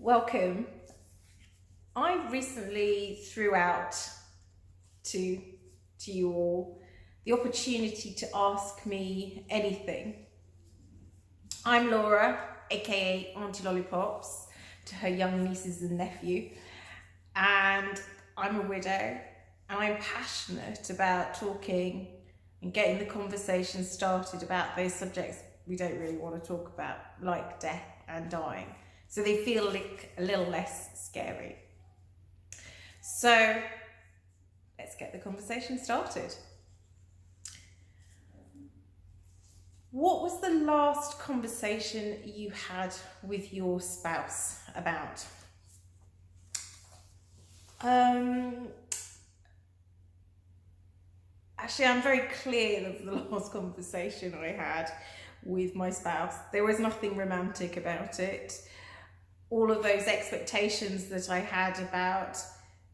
Welcome. I recently threw out to you all the opportunity to ask me anything. I'm Laura, aka Auntie Lollipops, to her young nieces and nephew, and I'm a widow, and I'm passionate about talking and getting the conversation started about those subjects we don't really want to talk about, like death and dying, so they feel like a little less scary. So let's get the conversation started. What was the last conversation you had with your spouse about? Actually, I'm very clear of the last conversation I had with my spouse. There was nothing romantic about it. All of those expectations that I had about,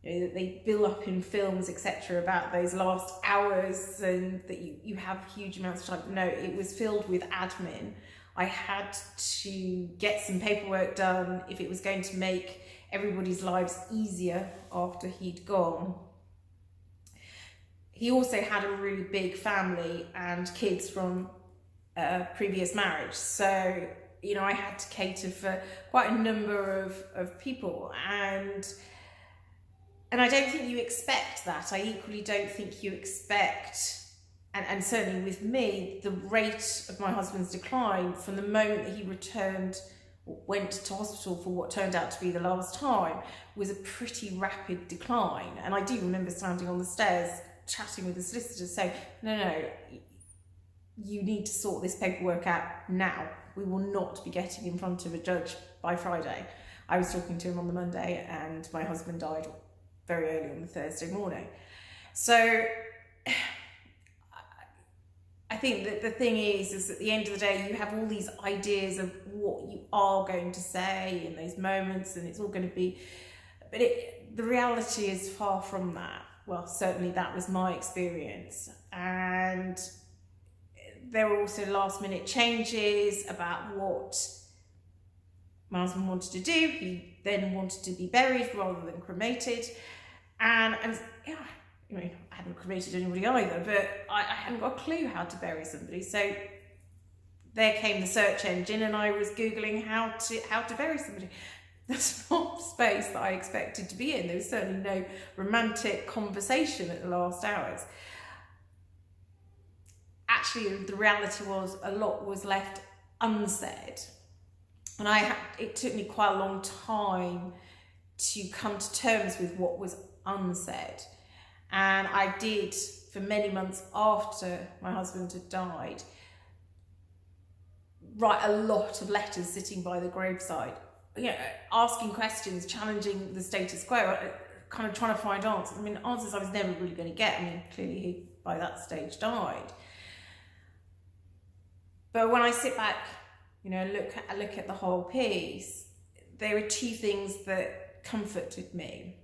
that they build up in films, etc., about those last hours and that you have huge amounts of time. No, it was filled with admin. I had to get some paperwork done if it was going to make everybody's lives easier after he'd gone. He also had a really big family and kids from a previous marriage. So, I had to cater for quite a number of people, and I don't think you expect that. I equally don't think you expect, and certainly with me, the rate of my husband's decline from the moment that he went to hospital for what turned out to be the last time, was a pretty rapid decline. And I do remember standing on the stairs chatting with the solicitor saying, no, you need to sort this paperwork out now. We will not be getting in front of a judge by Friday. I was talking to him on the Monday and my husband died very early on the Thursday morning. So I think that the thing is at the end of the day, you have all these ideas of what you are going to say in those moments, and it's all going to be, but the reality is far from that. Well, certainly that was my experience. And there were also last minute changes about what my husband wanted to do. He then wanted to be buried rather than cremated. And yeah, I hadn't cremated anybody either, but I hadn't got a clue how to bury somebody. So there came the search engine and I was Googling how to bury somebody. That's not the space that I expected to be in. There was certainly no romantic conversation at the last hours. Actually, the reality was a lot was left unsaid. And it took me quite a long time to come to terms with what was unsaid. And I did, for many months after my husband had died, write a lot of letters sitting by the graveside, asking questions, challenging the status quo, kind of trying to find answers. Answers I was never really going to get. Clearly he, by that stage, died. But when I sit back, look at the whole piece, there are two things that comforted me.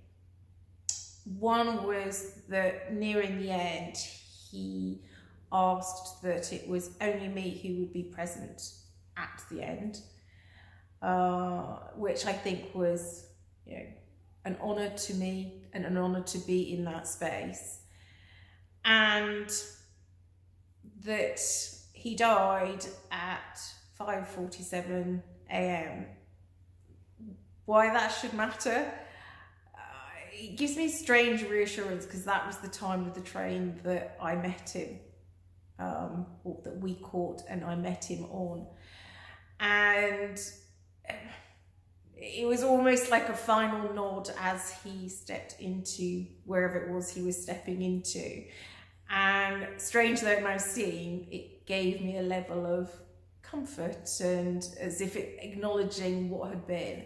One was that nearing the end, he asked that it was only me who would be present at the end, which I think was, an honour to me and an honour to be in that space. And that he died at 5:47 a.m. Why that should matter? It gives me strange reassurance because that was the time of the train that I met him, or that we caught and I met him on. And it was almost like a final nod as he stepped into wherever it was he was stepping into. And strange though it might seem, it gave me a level of comfort and as if it acknowledging what had been.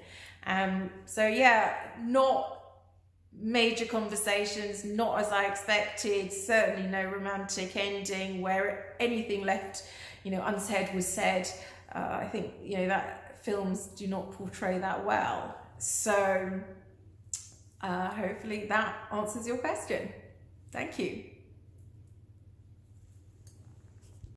So yeah, not major conversations, not as I expected, certainly no romantic ending where anything left, unsaid was said. I think, that films do not portray that well. So hopefully that answers your question. Thank you.